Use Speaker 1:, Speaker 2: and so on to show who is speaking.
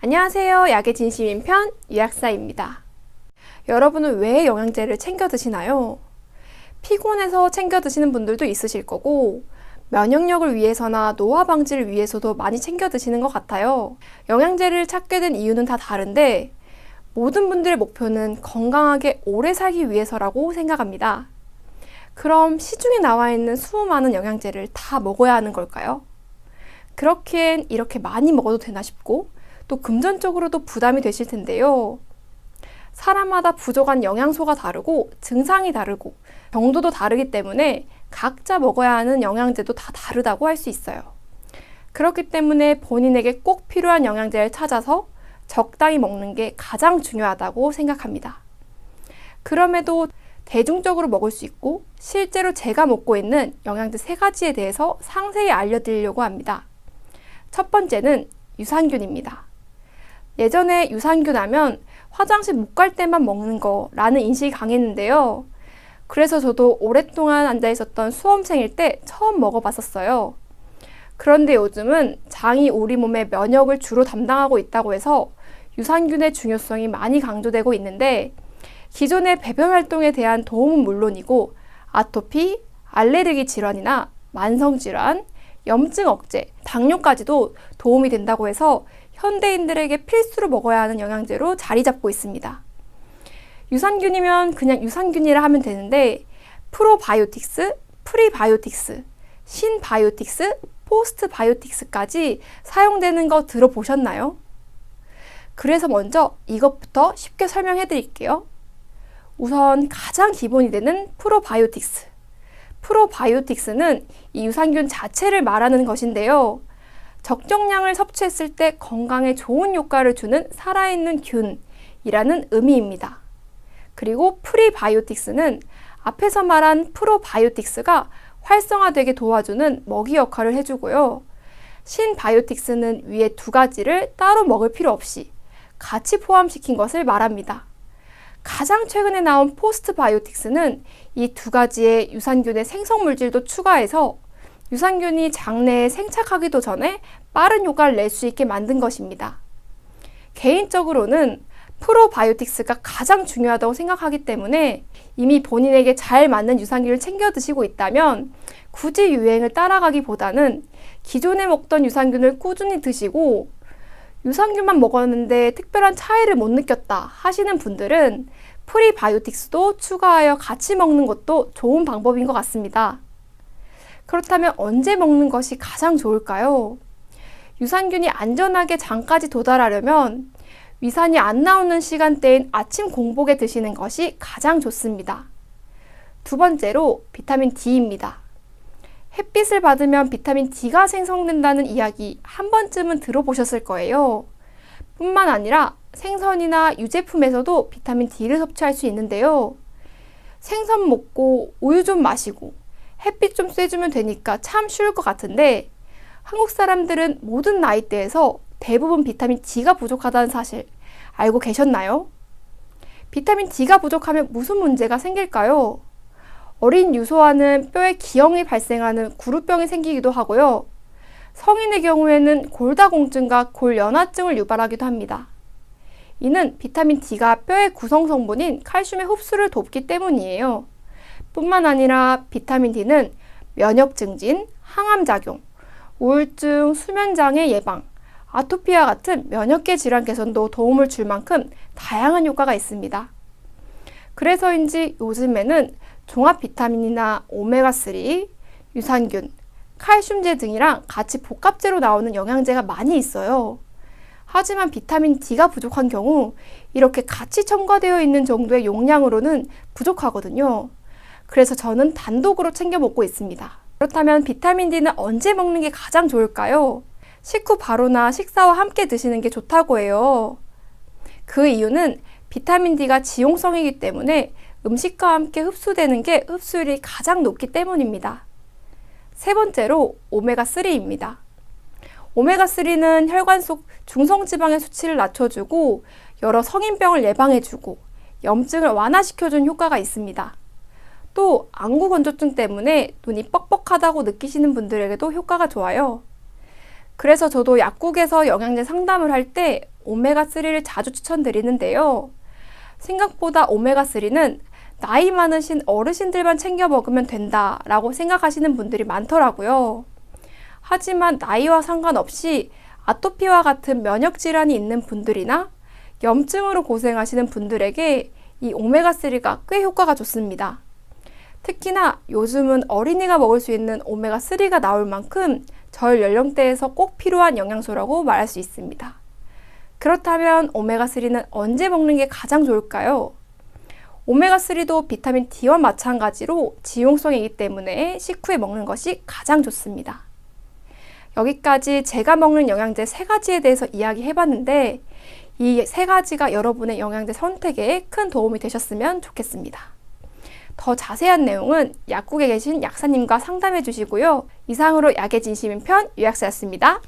Speaker 1: 안녕하세요. 약의 진심인 편 유약사입니다. 여러분은 왜 영양제를 챙겨 드시나요? 피곤해서 챙겨 드시는 분들도 있으실 거고 면역력을 위해서나 노화 방지를 위해서도 많이 챙겨 드시는 것 같아요. 영양제를 찾게 된 이유는 다 다른데 모든 분들의 목표는 건강하게 오래 살기 위해서라고 생각합니다. 그럼 시중에 나와 있는 수많은 영양제를 다 먹어야 하는 걸까요? 그렇기엔 이렇게 많이 먹어도 되나 싶고 또 금전적으로도 부담이 되실 텐데요. 사람마다 부족한 영양소가 다르고 증상이 다르고 정도도 다르기 때문에 각자 먹어야 하는 영양제도 다 다르다고 할 수 있어요. 그렇기 때문에 본인에게 꼭 필요한 영양제를 찾아서 적당히 먹는 게 가장 중요하다고 생각합니다. 그럼에도 대중적으로 먹을 수 있고 실제로 제가 먹고 있는 영양제 3가지에 대해서 상세히 알려드리려고 합니다. 첫 번째는 유산균입니다. 예전에 유산균 하면 화장실 못 갈 때만 먹는 거라는 인식이 강했는데요. 그래서 저도 오랫동안 앉아 있었던 수험생일 때 처음 먹어봤었어요. 그런데 요즘은 장이 우리 몸의 면역을 주로 담당하고 있다고 해서 유산균의 중요성이 많이 강조되고 있는데 기존의 배변 활동에 대한 도움은 물론이고 아토피, 알레르기 질환이나 만성질환, 염증 억제, 당뇨까지도 도움이 된다고 해서 현대인들에게 필수로 먹어야 하는 영양제로 자리 잡고 있습니다. 유산균이면 그냥 유산균이라 하면 되는데 프로바이오틱스, 프리바이오틱스, 신바이오틱스, 포스트바이오틱스까지 사용되는 거 들어보셨나요? 그래서 먼저 이것부터 쉽게 설명해 드릴게요. 우선 가장 기본이 되는 프로바이오틱스. 프로바이오틱스는 이 유산균 자체를 말하는 것인데요. 적정량을 섭취했을 때 건강에 좋은 효과를 주는 살아있는 균이라는 의미입니다. 그리고 프리바이오틱스는 앞에서 말한 프로바이오틱스가 활성화되게 도와주는 먹이 역할을 해주고요. 신바이오틱스는 위에 2가지를 따로 먹을 필요 없이 같이 포함시킨 것을 말합니다. 가장 최근에 나온 포스트바이오틱스는 이 2가지의 유산균의 생성물질도 추가해서 유산균이 장내에 생착하기도 전에 빠른 효과를 낼 수 있게 만든 것입니다. 개인적으로는 프로바이오틱스가 가장 중요하다고 생각하기 때문에 이미 본인에게 잘 맞는 유산균을 챙겨 드시고 있다면 굳이 유행을 따라가기보다는 기존에 먹던 유산균을 꾸준히 드시고 유산균만 먹었는데 특별한 차이를 못 느꼈다 하시는 분들은 프리바이오틱스도 추가하여 같이 먹는 것도 좋은 방법인 것 같습니다. 그렇다면 언제 먹는 것이 가장 좋을까요? 유산균이 안전하게 장까지 도달하려면 위산이 안 나오는 시간대인 아침 공복에 드시는 것이 가장 좋습니다. 2번째로 비타민 D입니다. 햇빛을 받으면 비타민 D가 생성된다는 이야기 한 번쯤은 들어보셨을 거예요. 뿐만 아니라 생선이나 유제품에서도 비타민 D를 섭취할 수 있는데요. 생선 먹고 우유 좀 마시고 햇빛 좀 쐬주면 되니까 참 쉬울 것 같은데 한국 사람들은 모든 나이대에서 대부분 비타민 D가 부족하다는 사실 알고 계셨나요? 비타민 D가 부족하면 무슨 문제가 생길까요? 어린 유소아는 뼈에 기형이 발생하는 구루병이 생기기도 하고요. 성인의 경우에는 골다공증과 골연화증을 유발하기도 합니다. 이는 비타민 D가 뼈의 구성 성분인 칼슘의 흡수를 돕기 때문이에요. 뿐만 아니라 비타민 D는 면역 증진, 항암 작용, 우울증, 수면장애 예방, 아토피와 같은 면역계 질환 개선도 도움을 줄 만큼 다양한 효과가 있습니다. 그래서인지 요즘에는 종합 비타민이나 오메가3, 유산균, 칼슘제 등이랑 같이 복합제로 나오는 영양제가 많이 있어요. 하지만 비타민 D가 부족한 경우 이렇게 같이 첨가되어 있는 정도의 용량으로는 부족하거든요. 그래서 저는 단독으로 챙겨 먹고 있습니다. 그렇다면 비타민 D는 언제 먹는 게 가장 좋을까요? 식후 바로나 식사와 함께 드시는 게 좋다고 해요. 그 이유는 비타민 D가 지용성이기 때문에 음식과 함께 흡수되는 게 흡수율이 가장 높기 때문입니다. 3번째로 오메가3입니다. 오메가3는 혈관 속 중성지방의 수치를 낮춰주고 여러 성인병을 예방해주고 염증을 완화시켜주는 효과가 있습니다. 또 안구 건조증 때문에 눈이 뻑뻑하다고 느끼시는 분들에게도 효과가 좋아요. 그래서 저도 약국에서 영양제 상담을 할 때 오메가3를 자주 추천드리는데요. 생각보다 오메가3는 나이 많으신 어르신들만 챙겨 먹으면 된다라고 생각하시는 분들이 많더라고요. 하지만 나이와 상관없이 아토피와 같은 면역 질환이 있는 분들이나 염증으로 고생하시는 분들에게 이 오메가3가 꽤 효과가 좋습니다. 특히나 요즘은 어린이가 먹을 수 있는 오메가3가 나올 만큼 절 연령대에서 꼭 필요한 영양소라고 말할 수 있습니다. 그렇다면 오메가3는 언제 먹는 게 가장 좋을까요? 오메가3도 비타민 D와 마찬가지로 지용성이기 때문에 식후에 먹는 것이 가장 좋습니다. 여기까지 제가 먹는 영양제 3가지에 대해서 이야기해봤는데 이 3가지가 여러분의 영양제 선택에 큰 도움이 되셨으면 좋겠습니다. 더 자세한 내용은 약국에 계신 약사님과 상담해 주시고요. 이상으로 약의 진심인 편 유약사였습니다.